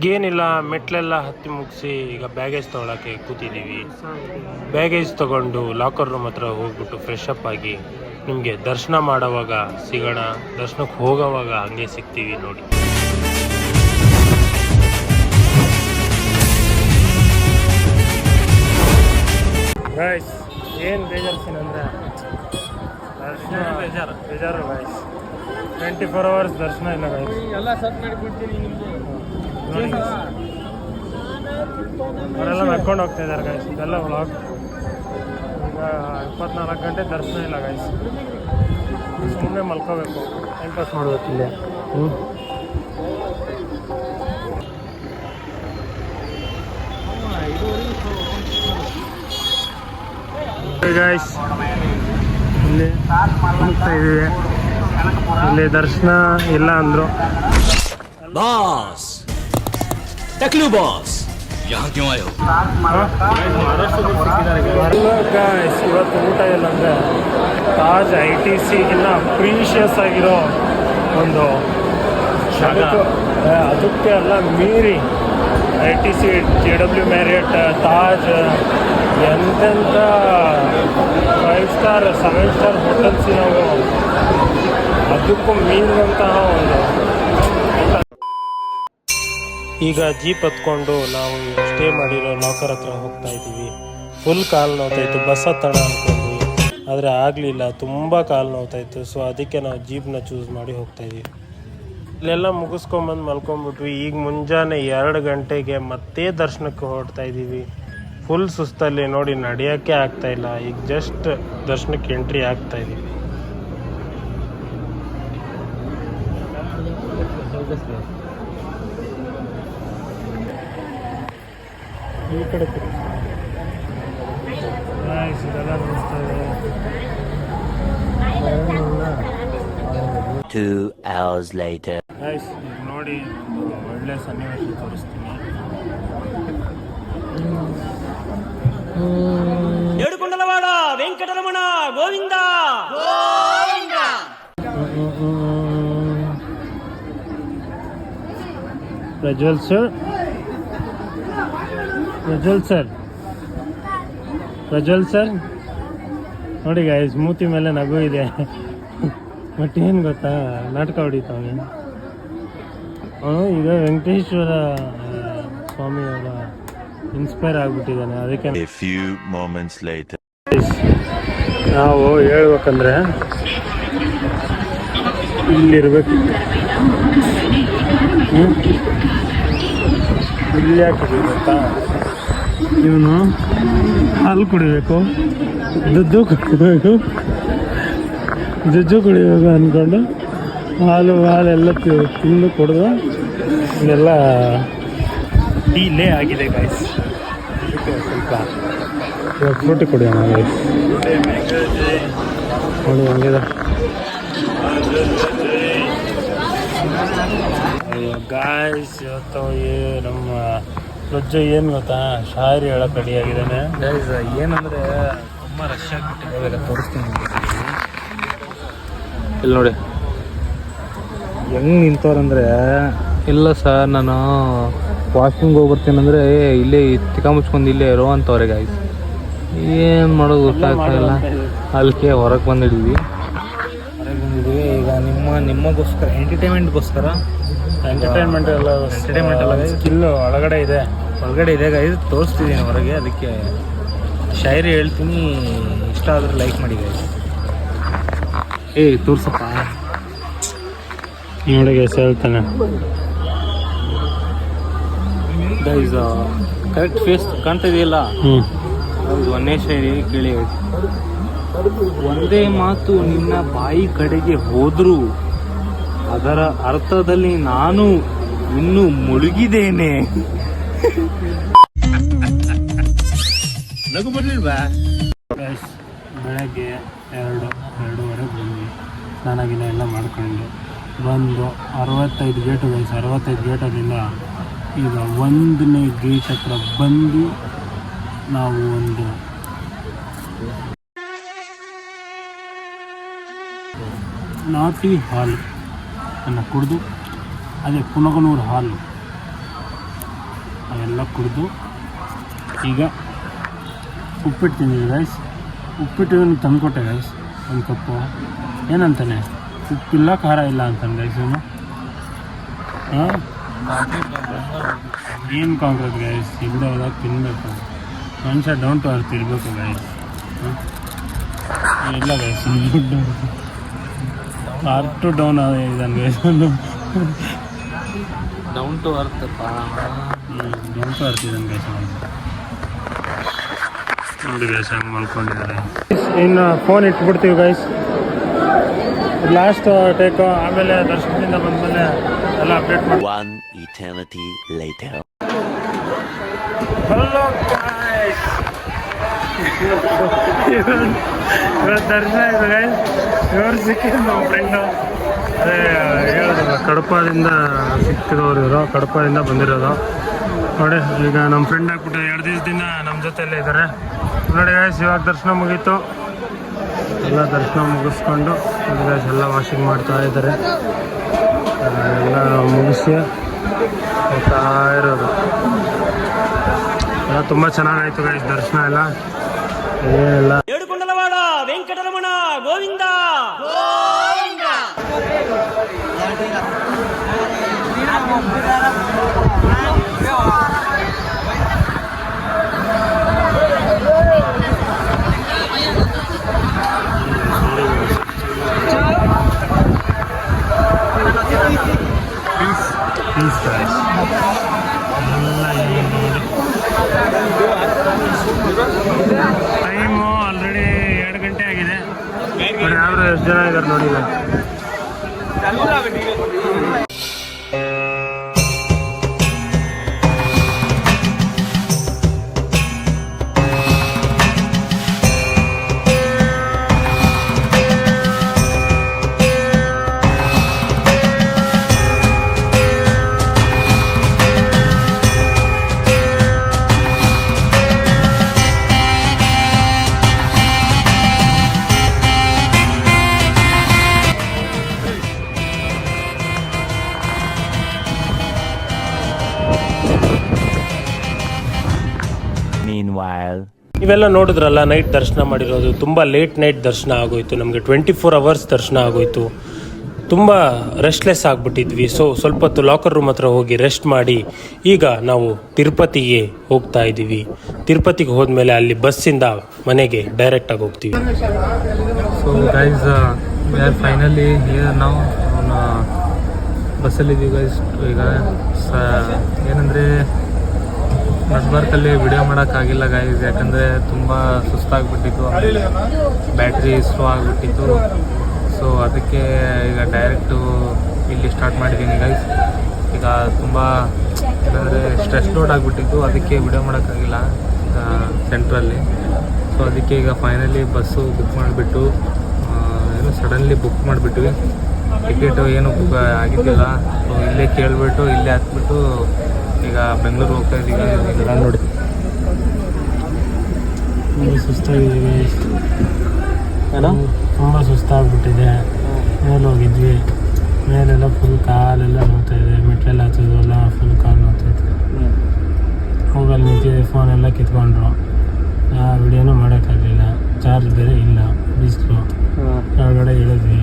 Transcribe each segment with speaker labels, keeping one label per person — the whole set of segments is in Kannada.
Speaker 1: ಏನಿಲ್ಲ, ಮೆಟ್ಲೆಲ್ಲ ಹತ್ತಿ ಮುಗಿಸಿ ಈಗ ಬ್ಯಾಗೇಜ್ ತೊಗೊಳಕ್ಕೆ ಕೂತಿದ್ದೀವಿ. ಬ್ಯಾಗೇಜ್ ತೊಗೊಂಡು ಲಾಕರ್ ರೂಮ್ ಹತ್ರ ಹೋಗ್ಬಿಟ್ಟು ಫ್ರೆಶ್ ಅಪ್ ಆಗಿ ನಿಮಗೆ ದರ್ಶನ ಮಾಡೋವಾಗ ಸಿಗೋಣ, ದರ್ಶನಕ್ಕೆ ಹೋಗೋವಾಗ ಹಂಗೆ ಸಿಗ್ತೀವಿ ನೋಡಿ. ಗೈಸ್ ಏನು ಬೇಜಾರ್ತೀನಂದರೆ ಬೇಜಾರು ಗೈಸ್, 24 hours ದರ್ಶನ ಇಲ್ಲ ಗೈಸ್.
Speaker 2: ಎಲ್ಲ ಸರ್ಚ್ ಮಾಡಿಬಿಡ್ತೀನಿ ನಿಮ್ಮದು.
Speaker 1: ಅವರೆಲ್ಲ ನಡ್ಕೊಂಡು ಹೋಗ್ತಾ ಇದ್ದಾರೆ ಗೈಸ್. ಇದೆಲ್ಲ ವ್ಲಾಗ್. ಈಗ 24 ಗಂಟೆ ದರ್ಶನ ಇಲ್ಲ ಗೈಸ್. ಸುಮ್ಮನೆ ಮಲ್ಕೋಬೇಕು, ಟೈಮ್ ಪಾಸ್ ಮಾಡಬೇಕು ಇಲ್ಲೇ. ಗೈಸ್ ಇಲ್ಲಿ ಹೋಗ್ತಾ ಇದ್ದೀವಿ. ಇಲ್ಲಿ ದರ್ಶನ ಇಲ್ಲ ಅಂದರು.
Speaker 3: बॉस टकलू बॉस यहाँ क्यों आए हो?
Speaker 1: ಗೈಸ್ ಇವತ್ತು ಊಟ ಇಲ್ಲ ಅಂದರೆ ತಾಜ್ ITCಗಿನ್ನ ಪ್ರೀಷಿಯಸ್ ಆಗಿರೋ ಒಂದು ಅದಕ್ಕೆ ಎಲ್ಲ ಮೀರಿ ITC, JW ಮ್ಯಾರಿಯಟ್, ತಾಜ್, ಎಂತೆಂಥ 5 ಸ್ಟಾರ್ 7 ಸ್ಟಾರ್ ಹೋಟೆಲ್ಸ್ ನಾವು ಅದಕ್ಕೂ ಮೀರಿದಂತಹ ಒಂದು. ಈಗ ಜೀಪ್ ಹತ್ಕೊಂಡು ನಾವು ಸ್ಟೇ ಮಾಡಿರೋ ಲಾಕರ್ ಹತ್ರ ಹೋಗ್ತಾ ಇದ್ದೀವಿ. ಫುಲ್ ಕಾಲು ನೋವ್ತಾಯಿತ್ತು, ಬಸ್ ಹತ್ತೋಣ ಅಂದ್ಕೊಂಡ್ವಿ, ಆದರೆ ಆಗಲಿಲ್ಲ, ತುಂಬ ಕಾಲು ನೋವ್ತಾಯಿತ್ತು. ಸೊ ಅದಕ್ಕೆ ನಾವು ಜೀಪ್ನ ಚೂಸ್ ಮಾಡಿ ಹೋಗ್ತಾ ಇದ್ದೀವಿ. ಇಲ್ಲೆಲ್ಲ ಮುಗಿಸ್ಕೊಂಬಂದು ಮಲ್ಕೊಂಡ್ಬಿಟ್ವಿ. ಈಗ ಮುಂಜಾನೆ 2 ಗಂಟೆಗೆ ಮತ್ತೆ ದರ್ಶನಕ್ಕೆ ಹೊರಡ್ತಾ ಇದ್ದೀವಿ. ಫುಲ್ ಸುಸ್ತಲ್ಲಿ ನೋಡಿ, ನಡೆಯೋಕ್ಕೆ ಆಗ್ತಾಯಿಲ್ಲ. ಈಗ ಜಸ್ಟ್ ದರ್ಶನಕ್ಕೆ ಎಂಟ್ರಿ ಆಗ್ತಾ ಇದ್ದೀವಿ. ಈ ಕಡೆ ಇದೆಲ್ಲ ನೋಡ್ತಾ ಇದೆ.
Speaker 3: 2 hours later.
Speaker 1: ನೋಡಿ, ಒಳ್ಳೆ ಸನ್ನಿವೇಶ ತೋರಿಸ್ತೀನಿ.
Speaker 2: ಏಡುಕೊಂಡಲವಾಡ ವೆಂಕಟರಮಣ ಗೋವಿಂದ.
Speaker 1: ಪ್ರಜ್ವಲ್ ಸರ್, ಪ್ರಜ್ವಲ್ ಸರ್ ನೋಡಿ ಗೈಸ್, ಮೂತಿ ಮೇಲೆ ನಗು ಇದೆ. ಬಟ್ ಏನು ಗೊತ್ತಾ, ನಾಟಕ ಹೊಡಿತಾವನೆ ಅವನು. ಈಗ ವೆಂಕಟೇಶ್ವರ ಸ್ವಾಮಿ ಅವರ ಇನ್ಸ್ಪೈರ್ ಆಗಿಬಿಟ್ಟಿದ್ದಾನೆ. ಅದಕ್ಕೆ ನಾವು ಹೇಳ್ಬೇಕಂದ್ರೆ ಇಲ್ಲಿರ್ಬೇಕು. ಇಲ್ಲಿ ಯಾಕಿದೆ ಗೊತ್ತಾ, ಇವನು ಹಾಲು ಕುಡಿಬೇಕು, ದುಡ್ಡು ಕುಡಿಬೇಕು ಅಂದ್ಕೊಂಡು ಹಾಲೆಲ್ಲ ತಿಂದು ಕುಡಿದು ಇದೆಲ್ಲ ಟೀಲೇ ಆಗಿದೆ ಗೈಸ್. ಅದಕ್ಕೆ ಸ್ವಲ್ಪ ಫ್ರೂಟಿ ಕುಡಿಯೋಣ ಗೈಸ್. ನೋಡಿ ಹಂಗಿದೆ ಗಾಯ್ಸ್. ಇವತ್ತು ನಮ್ಮ ರೊಜ್ಜ ಏನು ಗೊತ್ತಾ, ಶಾಯರಿ ಹೇಳಕ್ಕೆ ರೆಡಿಯಾಗಿದ್ದಾನೆ ಗೈಸ್.
Speaker 2: ಏನಂದರೆ ತುಂಬ ರಶ್ ಆಗಿಬಿಟ್ಟಿದೆ, ತೋರಿಸ್ತೀನಿ ಇಲ್ಲಿ ನೋಡಿ ಹೆಂಗೆ ನಿಂತವ್ರಂದರೆ. ಇಲ್ಲ ಸರ್, ನಾನು ವಾಶ್ರೂಮ್ಗೆ ಹೋಗ್ಬರ್ತೀನಂದರೆ ಇಲ್ಲೇ ತಿಕ್ಕ ಮುಚ್ಕೊಂಡು ಇಲ್ಲೇ ಇರೋ ಅಂತವ್ರೆ ಗಾಯ್ಸ್. ಏನು ಮಾಡೋದು ಗೊತ್ತಾಗ್ತಾಯಿಲ್ಲ. ಅಲ್ಲಿಗೆ ಹೊರಗೆ ಬಂದಿದ್ದೀವಿ. ಈಗ ನಿಮಗೋಸ್ಕರ ಎಂಟರ್ಟೈನ್ಮೆಂಟ್ ಎಲ್ಲ ಸ್ಕಿಲ್ಲು ಒಳಗಡೆ ಇದೆ ಗಾಯ್ಸ್. ತೋರಿಸ್ತಿದ್ದೀನಿ ಹೊರಗೆ, ಅದಕ್ಕೆ ಶಾಯರಿ ಹೇಳ್ತೀನಿ. ಇಷ್ಟ ಆದರೆ ಲೈಕ್ ಮಾಡಿ ಗಾಯ್ಸ್. ತೋರ್ಸಪ್ಪ
Speaker 1: ನೋಡಿ ಗೈಸ್, ಹೇಳ್ತಾನೆ
Speaker 2: ಗೈಸ್. ಕರೆಕ್ಟ್ ಫೇಸ್ ಕಾಣ್ತಾ ಇದೆಯಲ್ಲ, ಅದು ಒಂದೇ ಶಾಯರಿ ಕೇಳಿ. ಒಂದೇ ಮಾತು ನಿನ್ನ ಬಾಯಿ ಕಡೆಗೆ ಹೋದರೂ ಅದರ ಅರ್ಥದಲ್ಲಿ ನಾನು ಇನ್ನೂ ಮುಳುಗಿದ್ದೇನೆ. ನಗು ಬರ್ಲಿಲ್ವಾ?
Speaker 1: ಬೆಳಗ್ಗೆ 2:30 ಬಂದ್ವಿ. ಸ್ನಾನ ಎಲ್ಲ ಮಾಡ್ಕೊಂಡು ಬಂದು 65 ಗೇಟು ಗೈಸ್. 65 ಗೇಟಲ್ಲಿಂದ ಈಗ 1ನೇ ಗೇಟ್ ಹತ್ರ ಬಂದು ನಾವು ಒಂದು ನಾಟಿ ಹಾಲು ಅನ್ನು ಕುಡಿದು, ಅದೇ ಪುನಗನೂರು ಹಾಲು ಎಲ್ಲ ಕುಡಿದು ಈಗ ಉಪ್ಪಿಟ್ಟು ತಿಂದಿವಿ ಗೈಸ್. ಉಪ್ಪಿಟ್ಟು ತಂದುಕೊಟ್ಟೆ ಗೈಸ್ ಒಂದು ಕಪ್ಪು. ಏನಂತಾನೆ ಉಪ್ಪಿಲ್ಲ ಖಾರ ಇಲ್ಲ ಅಂತಾನೆ ಗೈಸ್ ಇವನು. ಹಾಂ ಏನು ಕಾಂಕ್ರೀಟ್ ಗೈಸ್, ಇಲ್ಲದೆ ಹೋದಾಗ ತಿನ್ನಬೇಕು. ಮನುಷ್ಯ ಡೌನ್ ಟು ಅರ್ತ್ ಇರಬೇಕು ಗೈಸ್. ಇಲ್ಲ ಗೈಸ್ ದುಡ್ಡು ಅರ್ಟು ಡೌನ್ ಇದ್ದಾನೆ guys.
Speaker 2: Down to earth
Speaker 1: down to earth ಇದ್ದಾನೆ ಗೈಸ್. ನೋಡಿ ಗೈಸ್ ಹಂಗೆ ಮಲ್ಕೊಂಡಿದ್ದಾರೆ. ಇನ್ನು ಫೋನ್ ಇಟ್ಬಿಡ್ತೀವಿ ಗೈಸ್. ಲಾಸ್ಟ್ ಟೇಕು, ಆಮೇಲೆ ದರ್ಶನದಿಂದ ಬಂದಮೇಲೆ ಎಲ್ಲ ಅಪ್ಡೇಟ್ ಮಾಡಿ.
Speaker 3: One eternity later.
Speaker 1: Hello guys, ಇವತ್ತು ದರ್ಶನ ಇದೆ ಗೈಸ್. ಇವರು ಸಿಕ್ಕಿದ್ದು ನಮ್ಮ ಫ್ರೆಂಡು. ಅದೇ ಹೇಳಿದ್ರು ಕಡಪದಿಂದ ಸಿಕ್ಕಿದವರು ಇವರು, ಕಡಪದಿಂದ ಬಂದಿರೋದು. ನೋಡಿ ಈಗ ನಮ್ಮ ಫ್ರೆಂಡ್ ಆಗ್ಬಿಟ್ಟು 2 ದಿವಸದಿಂದ ನಮ್ಮ ಜೊತೆಯಲ್ಲೇ ಇದ್ದಾರೆ. ನೋಡಿ ಗೈಸ್ ಇವಾಗ ದರ್ಶನ ಮುಗೀತು. ಎಲ್ಲ ದರ್ಶನ ಮುಗಿಸ್ಕೊಂಡು ಗೈಸ್ ಎಲ್ಲ ವಾಷಿಂಗ್ ಮಾಡ್ತಾ ಇದ್ದಾರೆ. ಎಲ್ಲ ಮುಗಿಸಿ ಹೋಗ್ತಾ ಇರೋದು. ಎಲ್ಲ ತುಂಬ ಚೆನ್ನಾಗಾಯ್ತು ಗೈಸ್ ದರ್ಶನ ಎಲ್ಲ. ಏನೆಲ್ಲ
Speaker 3: ಏಡುಕೊಂಡಲವಾಡ ವೆಂಕಟರಮಣ ಗೋವಿಂದ.
Speaker 1: ಪ್ಲೀಸ್ ಗೈಸ್ ಎಲ್ಲ ಟೈಮು ಆಲ್ರೆಡಿ 2 ಗಂಟೆ ಆಗಿದೆ. ನೋಡಿ ಆದರೂ ಎಷ್ಟು ಜನ ಇದ್ದಾರೆ ನೋಡಿ.
Speaker 3: Meanwhile.
Speaker 1: ಇವೆಲ್ಲ ನೋಡಿದ್ರಲ್ಲ, ನೈಟ್ ದರ್ಶನ ಮಾಡಿರೋದು. ತುಂಬ ಲೇಟ್ ನೈಟ್ ದರ್ಶನ ಆಗೋಯ್ತು ನಮಗೆ. 24 ಅವರ್ಸ್ ದರ್ಶನ ಆಗೋಯ್ತು. ತುಂಬ ರೆಸ್ಟ್ಲೆಸ್ ಆಗಿಬಿಟ್ಟಿದ್ವಿ. ಸ್ವಲ್ಪ ಹೊತ್ತು ಲಾಕರ್ ರೂಮ್ ಹತ್ರ ಹೋಗಿ ರೆಸ್ಟ್ ಮಾಡಿ ಈಗ ನಾವು ತಿರುಪತಿಗೆ ಹೋಗ್ತಾ ಇದ್ದೀವಿ. ತಿರುಪತಿಗೆ ಹೋದ್ಮೇಲೆ ಅಲ್ಲಿ ಬಸ್ಸಿಂದ ಮನೆಗೆ ಡೈರೆಕ್ಟಾಗಿ ಹೋಗ್ತೀವಿ.
Speaker 2: So guys we are finally here ನಾವು ಬಸ್ಸಲ್ಲಿದ್ದೀವಿ ಗೈಸ್. ಈಗ ಏನಂದರೆ ನಡ್ಬಾರ್ಕಲ್ಲಿ ವಿಡಿಯೋ ಮಾಡೋಕ್ಕಾಗಿಲ್ಲ ಗೈಸ್, ಯಾಕಂದರೆ ತುಂಬ ಸುಸ್ತಾಗ್ಬಿಟ್ಟಿತ್ತು, ಬ್ಯಾಟ್ರಿ ಸ್ಲೋ ಆಗಿಬಿಟ್ಟಿತ್ತು. ಸೊ ಅದಕ್ಕೆ ಈಗ ಡೈರೆಕ್ಟು ಇಲ್ಲಿ ಸ್ಟಾರ್ಟ್ ಮಾಡಿದ್ದೀನಿ ಗೈಸ್. ಈಗ ತುಂಬ ಏನಂದರೆ ಸ್ಟ್ರೆಸ್ ಲೋಡ್ ಆಗಿಬಿಟ್ಟಿತ್ತು, ಅದಕ್ಕೆ ವಿಡಿಯೋ ಮಾಡೋಕ್ಕಾಗಿಲ್ಲ ಸೆಂಟ್ರಲ್ಲಿ. ಸೊ ಅದಕ್ಕೆ ಈಗ ಫೈನಲಿ ಬಸ್ಸು ಬುಕ್ ಮಾಡಿಬಿಟ್ಟು ಏನು ಸಡನ್ಲಿ ಬುಕ್ ಮಾಡಿಬಿಟ್ವಿ. ಟಿಕೆಟು ಏನು ಬುಕ್ ಆಗಿದ್ದಿಲ್ಲ. ಸೊ ಇಲ್ಲೇ ಕೇಳಿಬಿಟ್ಟು ಇಲ್ಲೇ ಹತ್ಬಿಟ್ಟು ಈಗ ಬೆಂಗಳೂರು ಹೋಗ್ತಾ ಇದ್ದೀವಿ. ಇದೆಲ್ಲ ನೋಡಿ
Speaker 1: ತುಂಬ ಸುಸ್ತಾಗಿದೆ, ತುಂಬ ಸುಸ್ತಾಗ್ಬಿಟ್ಟಿದೆ. ಮೇಲೆ ಹೋಗಿದ್ವಿ, ಮೇಲೆಲ್ಲ ಫುಲ್ ಕಾಲೆಲ್ಲ ನೋಡ್ತಾ ಇದೆ. ಮೆಟ್ಲೆಲ್ಲ ಹತ್ತೋದೆಲ್ಲ ಫುಲ್ ಕಾಲು ನೋಡ್ತೈತೆ. ಹೋಗಲ್ಲಿ ನಿಂತಿದೆ, ಫೋನೆಲ್ಲ ಕಿತ್ಕೊಂಡ್ರು. ವಿಡಿಯೋನೂ ಮಾಡೋಕ್ಕಾಗಲಿಲ್ಲ, ಚಾರ್ಜ್ ಬೇರೆ ಇಲ್ಲ, ಬಿಸಿಲು. ಕೆಳಗಡೆ ಇಳಿದ್ವಿ.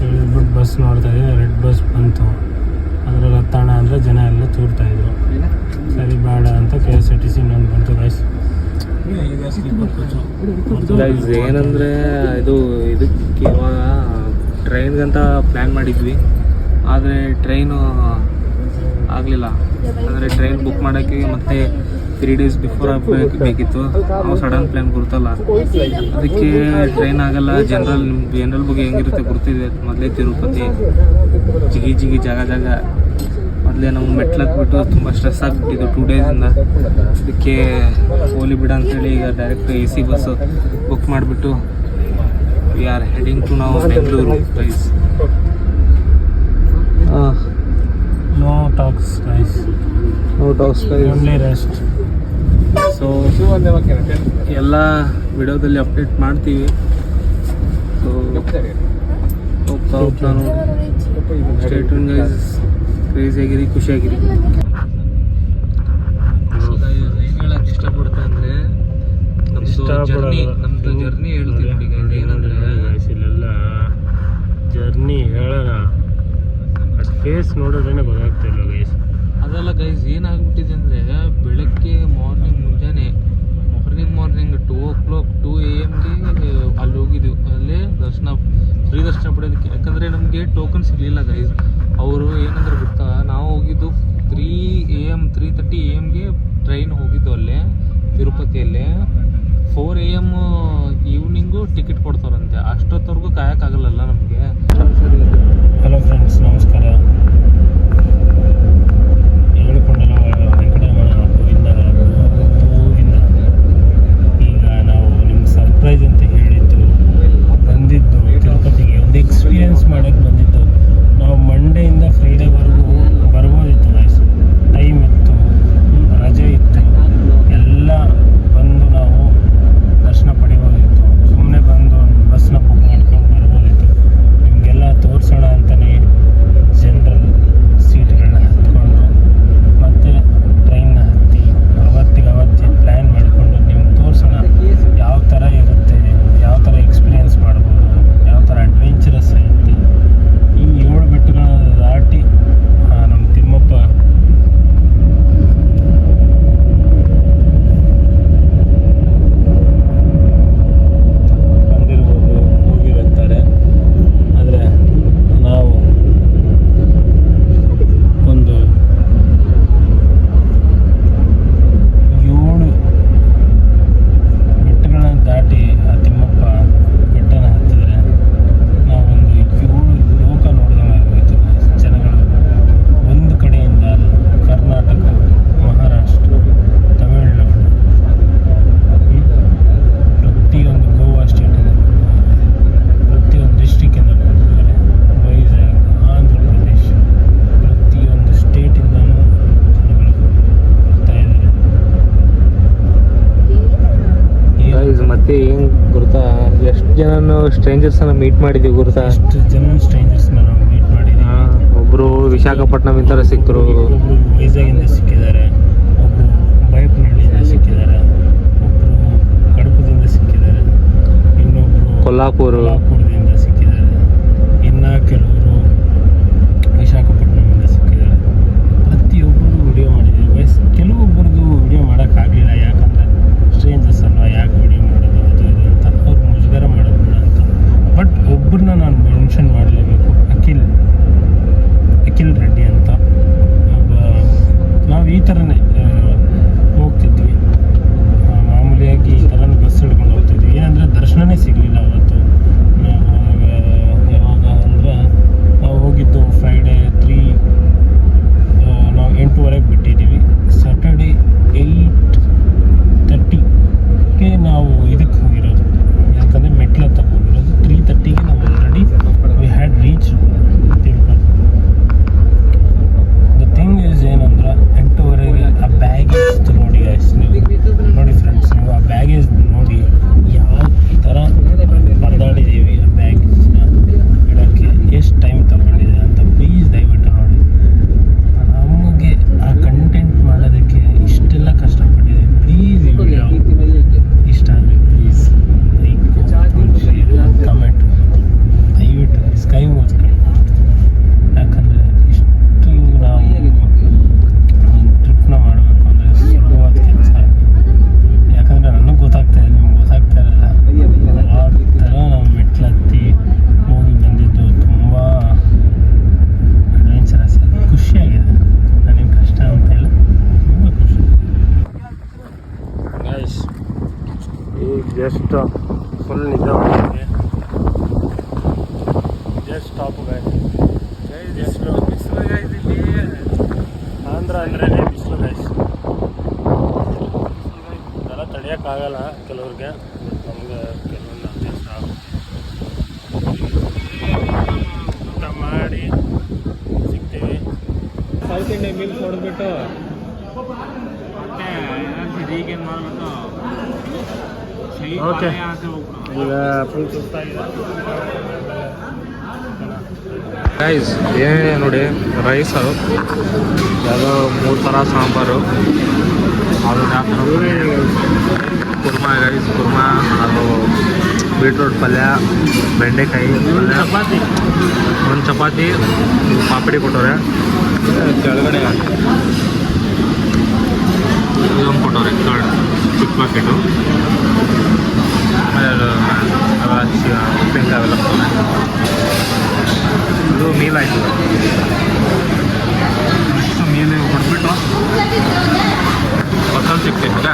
Speaker 1: ಇಳಿದ್ಬಿಟ್ಟು ಬಸ್ ನೋಡ್ತಾ ಇದ್ವಿ, ರೆಡ್ ಬಸ್ ಬಂತು. ಅದರಲ್ಲಿ ಹತ್ತೋಣ ಅಂದರೆ ಜನ ಎಲ್ಲ ತೂರ್ತಾಯಿದ್ರು. ಸರಿ ಬೇಡ ಅಂತ KSRTC ಇನ್ನೊಂದು ಬಂತು ಗೈಸ್.
Speaker 2: ಗೈಸ್ ಏನಂದರೆ ಇದಕ್ಕೆ ಇವಾಗ ಟ್ರೈನ್ಗಂತ ಪ್ಲ್ಯಾನ್ ಮಾಡಿದ್ವಿ, ಆದರೆ ಟ್ರೈನು ಆಗಲಿಲ್ಲ. ಅಂದರೆ ಟ್ರೈನ್ ಬುಕ್ ಮಾಡೋಕ್ಕೆ ಮತ್ತೆ 3 days ಬಿಫೋರ್ ಬೇಕಿತ್ತು. ನಾವು ಸಡನ್ ಪ್ಲ್ಯಾನ್ ಗುರ್ತಲ್ಲ, ಅದಕ್ಕೆ ಟ್ರೈನ್ ಆಗಲ್ಲ. ಜನರಲ್ ಬಗ್ಗೆ ಹೆಂಗಿರುತ್ತೆ ಗುರ್ತಿದೆ. ಮೊದಲೇ ತಿರುಪತಿ ಜಿಗಿ ಜಾಗ ಮೊದಲೇ ನಾವು ಮೆಟ್ಲಕ್ಬಿಟ್ಟು ತುಂಬ ಸ್ಟ್ರೆಸ್ ಆಗಿಬಿಟ್ಟಿದ್ದು 2 days. ಅದಕ್ಕೆ ಹೋಲಿ ಬಿಡ ಅಂತೇಳಿ ಈಗ ಡೈರೆಕ್ಟ್ AC ಬಸ್ಸು ಬುಕ್ ಮಾಡಿಬಿಟ್ಟು ವಿ ಆರ್ ಹೆಡಿಂಗ್ ಟು ನಾವು Bengaluru guys.
Speaker 1: No talks guys, only rest.
Speaker 2: So ಎಲ್ಲ ವಿಡಿಯೋದಲ್ಲಿ ಅಪ್ಡೇಟ್ ಮಾಡ್ತೀವಿ. ಸೊ ಹೋಗ್ತಾ ನೋಡಿ, ಸ್ಟೇ ಟ್ಯೂನ್ ಗೈಸ್. ಕ್ರೇಜಿಯಾಗಿರಿ, ಖುಷಿಯಾಗಿರಿ. ನಮ್ದು ಜರ್ನಿ ಹೇಳ್ತೀವಿ ನೋಡಿ guys. ಏನಂದ್ರೆ
Speaker 1: ಇಲ್ಲೆಲ್ಲ ಜರ್ನಿ ಹೇಳೋಣ ಬಟ್ ಫೇಸ್ ನೋಡೋದೇನೆ ಗೊತ್ತಾಗ್ತಾ ಇಲ್ಲ ಗೈಸ್.
Speaker 2: ಅದೆಲ್ಲ ಗೈಸ್ ಏನಾಗ್ಬಿಟ್ಟಿದೆ ಅಂದರೆ ಬೆಳಗ್ಗೆ ಮುಂಜಾನೆ ಮಾರ್ನಿಂಗ್ 2 o'clock 2 AM ಅಲ್ಲಿ ಹೋಗಿದ್ವಿ. ಅಲ್ಲೇ ಫ್ರೀ ದರ್ಶನ ಪಡೆಯೋದಕ್ಕೆ. ಯಾಕಂದರೆ ನಮಗೆ ಟೋಕನ್ ಸಿಗಲಿಲ್ಲ ಗೈಸ್. ಅವರು ಏನಂದ್ರೆ ಗೊತ್ತಾ, ನಾವು ಹೋಗಿದ್ದು 3:30 AM ಟ್ರೈನ್ ಹೋಗಿದ್ದು ಅಲ್ಲೇ ತಿರುಪತಿಯಲ್ಲೇ. 4 AM ಈವ್ನಿಂಗು ಟಿಕೆಟ್ ಕೊಡ್ತಾರಂತೆ. ಅಷ್ಟೊತ್ತವರೆಗೂ ಕಾಯೋಕ್ಕಾಗಲ್ಲ ನಮಗೆ.
Speaker 1: ಹಲೋ ಫ್ರೆಂಡ್ಸ್, ನಮಸ್ಕಾರ. ಹೇಳ್ಕೊಂಡಲ್ಲ ವೆಂಕಟರಮಣ ಗೋವಿಂದ ಗೋವಿಂದ. ಈಗ ನಾವು ನಿಮ್ಗೆ ಸರ್ಪ್ರೈಸ್ ಅಂತ ಹೇಳಿದ್ದು ಬಂದಿದ್ದು ತಿರುಪತಿಗೆ ಒಂದು ಎಕ್ಸ್ಪೀರಿಯೆನ್ಸ್ ಮಾಡೋಕ್ಕೆ ಬಂದಿದ್ದು. ನಾವು ಮಂಡೆಯಿಂದ ಫ್ರೈಡೇವರೆಗೂ ಬರ್ಬೋದಿತ್ತು ಗೈಸ್. ಟೈಮ್ ಇತ್ತು, ರಜೆ ಇತ್ತು, ಎಲ್ಲ ಬಂದು ನಾವು ದರ್ಶನ ಪಡಿಬೋದಿತ್ತು. ಸುಮ್ಮನೆ ಬಂದು ಒಂದು ಬಸ್ನ ಬುಕ್ ಮಾಡ್ಕೊಂಡು ಬರ್ಬೋದಿತ್ತು. ನಿಮಗೆಲ್ಲ ತೋರಿಸೋಣ ಅಂತಲೇ ಜನರಲ್ ಸೀಟ್ಗಳನ್ನ ಹತ್ಕೊಂಡು ಮತ್ತು ಟ್ರೈನ್ನ ಹತ್ತಿ ಅವತ್ತಿಗೆ ಪ್ಲ್ಯಾನ್ ಮಾಡಿಕೊಂಡು ನಿಮ್ಗೆ ತೋರಿಸೋಣ ಯಾವ ಥರ ಇರುತ್ತೆ, ಯಾವ ಥರ ಎಕ್ಸ್ಪೀರಿಯೆನ್ಸ್ ಮಾಡ್ಬೋದು, ಯಾವ ಥರ ಅಡ್ವೆಂಚರಸ್ ಇರುತ್ತೆ. ಈ 7 ಬೆಟ್ಟಗಳನ್ನ ದಾಟಿ ನಮ್ಮ ತಿಮ್ಮಪ್ಪ ಬಂದಿರ್ಬೋದು, ಹೋಗಿರುತ್ತಾರೆ. ಆದರೆ ನಾವು ಒಂದು 7 ಬೆಟ್ಟಗಳನ್ನ ದಾಟಿ ಆ ತಿಮ್ಮಪ್ಪ ಬೆಟ್ಟನ ಹತ್ತಿದ್ರೆ ನಾವೊಂದು 7 ಲೋಕ ನೋಡಿದಂಗೆ ಆಗೋಯ್ತು. ಜನಗಳು ಒಂದು ಕಡೆಯಿಂದ ಕರ್ನಾಟಕ, ಮಹಾರಾಷ್ಟ್ರ, ತಮಿಳುನಾಡು, ಪ್ರತಿಯೊಂದು ಗೋವಾ ಸ್ಟೇಟಿಂದ ಪ್ರತಿಯೊಂದು ಡಿಸ್ಟಿಕ್ಕಿಂದ ಬಂದಿದ್ದಾರೆ. ವೈಜಾಗ್, ಆಂಧ್ರ ಪ್ರದೇಶ್, ಪ್ರತಿಯೊಂದು ಸ್ಟೇಟಿಂದನೂ ಜನಗಳು ಬರ್ತಾ ಇದ್ದಾರೆ.
Speaker 2: ಗೈಸ್ ಮತ್ತೆ ಏನು ಗೊತ್ತಾ, ಎಷ್ಟು ಜನನು ಸ್ಟ್ರೇಂಜರ್ಸನ್ನು ಮೀಟ್ ಮಾಡಿದ್ದೀವಿ ಗೊತ್ತಾ.
Speaker 1: ಎಷ್ಟು ಜನ ಸ್ಟ್ರೇಂಜರ್ಸ್ನ ನಾವು ಮೀಟ್ ಮಾಡಿದ್ದೀವಿ.
Speaker 2: ಒಬ್ಬರು ವಿಶಾಖಪಟ್ಟಣಂ ಇಂದ ಸಿಕ್ಕರು,
Speaker 1: ಒಬ್ಬರು ವೈಜಾಗಿಂದ ಸಿಕ್ಕಿದ್ದಾರೆ, ಒಬ್ಬರು ಬೈಪ್ನಹಳ್ಳಿಯಿಂದ ಸಿಕ್ಕಿದ್ದಾರೆ, ಒಬ್ಬರು ಕಡಪದಿಂದ ಸಿಕ್ಕಿದ್ದಾರೆ, ಇನ್ನೊಬ್ಬರು ಕೊಲ್ಲಾಪುರದಿಂದ ಸಿಕ್ಕಿದ್ದಾರೆ, ಇನ್ನು ಕೆಲವರು ವಿಶಾಖಪಟ್ಟಣಮಿಂದ ಸಿಕ್ಕಿದ್ದಾರೆ. ಪ್ರತಿಯೊಬ್ಬರು ವಿಡಿಯೋ ಮಾಡಿದ್ದೀವಿ. ಕೆಲವೊಬ್ಬರದ್ದು ವಿಡಿಯೋ ಮಾಡೋಕ್ಕಾಗಲಿಲ್ಲ. ಯಾಕಂದರೆ ಸ್ಟ್ರೇಂಜರ್ಸ್ ಅಲ್ವಾ, ಯಾಕೆ ವಿಡಿಯೋ ಮಾಡೋದು ಅದು ಇದು ಅಂತ ಅವ್ರು ಮುಜುಗರ ಮಾಡೋದು ಬೇಡ ಅಂತ. ಬಟ್ ಒಬ್ಬರನ್ನ ನಾನು ಮೆನ್ಷನ್ ಮಾಡಲೇಬೇಕು, ಅಖಿಲ್ ರೆಡ್ಡಿ ಅಂತ ಒಬ್ಬ. ನಾವು ಈ ಥರನೇ ಹೋಗ್ತಿದ್ವಿ, ಮಾಮೂಲಿಯಾಗಿ ಈ ಥರನೇ ಬಸ್ ಹಿಡ್ಕೊಂಡು ಹೋಗ್ತಿದ್ವಿ. ಏನಂದರೆ ದರ್ಶನನೇ ಸಿಗಲಿಲ್ಲ ಅವತ್ತು. ಯಾವಾಗ ಅಂದರೆ ನಾವು ಹೋಗಿದ್ದು ಫ್ರೈಡೇ ನಾವು 8:30 ಬಿಟ್ಟಿದ್ದೀವಿ. ಸ್ಯಾಟರ್ಡೇ 8:30ಗೆ ನಾವು ಇದಕ್ಕೆ ಹೋಗಿರೋದು. ಯಾಕಂದರೆ ಮೆಟ್ಲು ಹತ್ತಕ್ಕೆ ಹೋಗಿರೋದು. 3:30ಗೆ ನಾವು already we had reach Tirupati. The thing is ಏನಂದ್ರೆ 8:30ಗೆ ಆ ಬ್ಯಾಗೇಜ್ ನೋಡಿ guys, ನೀವು ನೋಡಿ ಫ್ರೆಂಡ್ಸ್, ನೀವು ಆ ಬ್ಯಾಗೇಜ್ ನೋಡಿ ಯಾವ ಥರ ಪರದಾಡಿದ್ದೀವಿ. ಆ ಬ್ಯಾಗೇಜ್ನ ಇಡೋಕ್ಕೆ ಎಷ್ಟು ಟೈಮ್ ತಗೊಂಡಿದೆ ಅಂತ ಪ್ಲೀಸ್ ದಯವಿಟ್ಟು ನೋಡಿ. ನಮಗೆ ಆ ಕಂಟೆಂಟ್ ಮಾಡೋದಕ್ಕೆ ಇಷ್ಟೆಲ್ಲ ಕಷ್ಟಪಟ್ಟಿದ್ದೀವಿ. ಪ್ಲೀಸ್ ಈ ವಿಡಿಯೋ ಇಷ್ಟ ಆದರೆ ಪ್ಲೀಸ್ ಲೈಕ್, ಶೇರ್, ಕಮೆಂಟ್ ದಯವಿಟ್ಟು ಸ್ಕೈ ಓದ್ಕೊಂಡು. ಯಾಕಂದರೆ ಇಷ್ಟು ನಾವು ಟ್ರಿಪ್ನ ಮಾಡಬೇಕು ಅಂದರೆ ಸುಲಭವಾದ ಕೆಲಸ. ಯಾಕಂದರೆ ನನಗೆ ಗೊತ್ತಾಗ್ತಾ ಇದೆ, ನಿಮ್ಗೆ ಗೊತ್ತಾಗ್ತಾ ಇರಲ್ಲ. ಆ ಥರ ನಾವು ಮೆಟ್ಲು ಹತ್ತಿ ಹೋಗಿ ಬಂದಿದ್ದು ತುಂಬ ಅಡ್ವೆಂಚರಸ್. ಖುಷಿಯಾಗಿದೆ, ನನಗೆ ಕಷ್ಟ ಅಂತ ಇಲ್ಲ, ತುಂಬ ಖುಷಿ. ಗೈಸ್ ಈಗ ಜಸ್ಟ್ ಫುಲ್ ನಿದ್ದೆ ಮಾಡಿದ್ವಿ. Just stop guys. ಆಂಧ್ರ ಅಂದ್ರೆ ಬಿಸಿಲು ಗೈಸ್. ಅದೆಲ್ಲ ತಡೆಯೋಕ್ಕಾಗಲ್ಲ ಕೆಲವ್ರಿಗೆ, ನಮ್ಗೆ ಕೆಲವೊಂದು ಅಡ್ಜಸ್ಟ್ ಆಗುತ್ತೆ. ಊಟ ಮಾಡಿ ಸಿಗ್ತೀವಿ.
Speaker 2: ಸೌತ್ ಇಂಡಿಯನ್ ಮೀಲ್ಸ್ ಹೊಡೆದ್ಬಿಟ್ಟು ಈಗೇನು ಮಾಡಬೇಕು.
Speaker 1: ಓಕೆ, ಈಗ ಫುಲ್ ಸುಸ್ತಾಗಿದೆ.
Speaker 2: ಗೈಸ್ ಏನಿದೆ ನೋಡಿ, ರೈಸು ಯಾವುದೋ 3 ಥರ ಸಾಂಬಾರು, ಅದು ಯಾವ ಥರ ಕುರ್ಮಾ ರೈಸ್ ಕುರ್ಮಾ, ಅದು ಬೀಟ್ರೂಟ್ ಪಲ್ಯ, ಬೆಂಡೆಕಾಯಿ ಪಲ್ಯ,
Speaker 1: ಚಪಾತಿ,
Speaker 2: ಒಂದು ಚಪಾತಿ, ಪಾಪಡಿ ಕೊಟ್ಟವ್ರೆ, ಕೆಳಗಡೆ ಇದೊಂದು ಕೊಟ್ಟವ್ರೆ ಚಿಕ್ಕ ಪ್ಯಾಕೆಟು, ಆಮೇಲೆ ಉಪ್ಪಿನಕಾಯಿ ಅವೆಲ್ಲ ಕೊಟ್ಟವ್ರೆ. ಇದು ಮೀಲ್ ಆಯಿತು. ಇಷ್ಟು ಮೀನು ಕೊಟ್ಬಿಟ್ಟು ಹೊಸಲ್ ಸಿಗ್ತೈತೆ.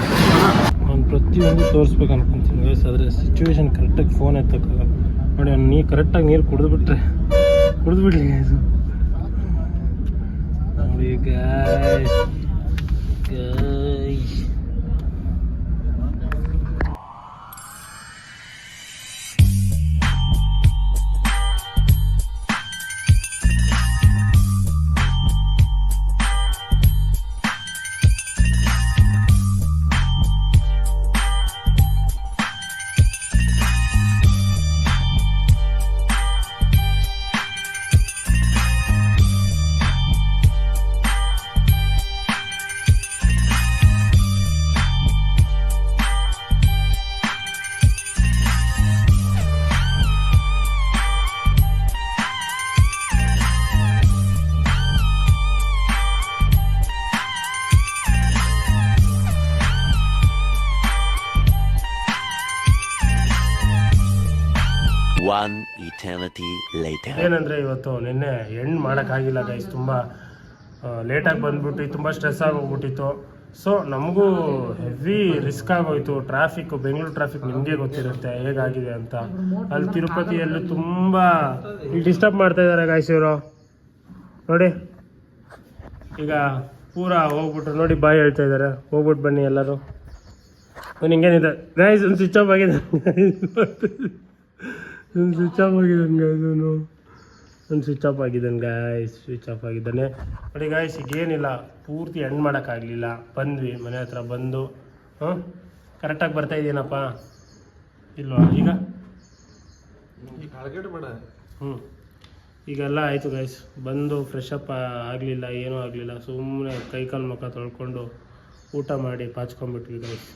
Speaker 1: ನಾನು ಪ್ರತಿಯೊಂದು ತೋರಿಸ್ಬೇಕು ಅನ್ಕೊಂತೀನಿ ಗೈಸ್, ಆದರೆ ಸಿಚುವೇಶನ್ ಕರೆಕ್ಟಾಗಿ ಫೋನ್ ಎತ್ತಕ್ಕಾಗಲ್ಲ ನೋಡಿ. ಅವ್ನು ಕರೆಕ್ಟಾಗಿ ನೀರು ಕುಡಿದ್ಬಿಟ್ರೆ ಕುಡಿದ್ಬಿಡ್ಲಿ ಗೈಸ್. ನೋಡಿ guys, guys
Speaker 3: One eternity later.
Speaker 1: ಏನಂದರೆ ಇವತ್ತು ನಿನ್ನೆ ಎಂಡ್ ಮಾಡೋಕ್ಕಾಗಿಲ್ಲ ಗೈಸ್, ತುಂಬ ಲೇಟಾಗಿ ಬಂದ್ಬಿಟ್ಟು ತುಂಬ ಸ್ಟ್ರೆಸ್ ಆಗೋಗ್ಬಿಟ್ಟಿತ್ತು. ಸೊ ನಮಗೂ ಹೆವಿ ರಿಸ್ಕ್ ಆಗೋಯ್ತು. ಟ್ರಾಫಿಕ್ಕು, ಬೆಂಗಳೂರು ಟ್ರಾಫಿಕ್ ನಿಮಗೆ ಗೊತ್ತಿರುತ್ತೆ ಹೇಗಾಗಿದೆ ಅಂತ. ಅಲ್ಲಿ ತಿರುಪತಿಯಲ್ಲೂ ತುಂಬ ಡಿಸ್ಟರ್ಬ್ ಮಾಡ್ತಾ ಇದ್ದಾರೆ ಗೈಸ್ ಇವರು ನೋಡಿ. ಈಗ ಪೂರಾ ಹೋಗ್ಬಿಟ್ರು ನೋಡಿ, ಬಾಯ್ ಹೇಳ್ತಾ ಇದ್ದಾರೆ ಹೋಗ್ಬಿಟ್ಟು ಬನ್ನಿ ಎಲ್ಲರೂ. ಹಿಂಗೇನಿದೆ ಗೈಸ್, ಒಂದು ಸ್ವಿಚ್ ಆಫ್ ಆಗಿದೆ, ಒಂದು ಸ್ವಿಚ್ ಆಫ್ ಆಗಿದ್ದಾನೆ ಗೈಸ್, ಒಂದು ಸ್ವಿಚ್ ಆಫ್ ಆಗಿದ್ದಾನೆ ಗೈಸ್, ಸ್ವಿಚ್ ಆಫ್ ಆಗಿದ್ದಾನೆ ನೋಡಿ ಗೈಸ್. ಈಗೇನಿಲ್ಲ, ಪೂರ್ತಿ ಎಂಡ್ ಮಾಡೋಕ್ಕಾಗಲಿಲ್ಲ. ಬಂದ್ವಿ ಮನೆ ಹತ್ರ ಬಂದು, ಕರೆಕ್ಟಾಗಿ ಬರ್ತಾ ಇದೆಯೇನಪ್ಪ ಇಲ್ವಾ ಈಗ? ಈಗೆಲ್ಲ ಆಯಿತು ಗೈಸ್. ಬಂದು ಫ್ರೆಶ್ ಅಪ್ ಆಗಲಿಲ್ಲ, ಏನೂ ಆಗಲಿಲ್ಲ. ಸುಮ್ಮನೆ ಕೈಕಾಲು ಮುಖ ತೊಳ್ಕೊಂಡು ಊಟ ಮಾಡಿ ಪಾಚ್ಕೊಂಡ್ಬಿಟ್ವಿ ಗೈಸ್.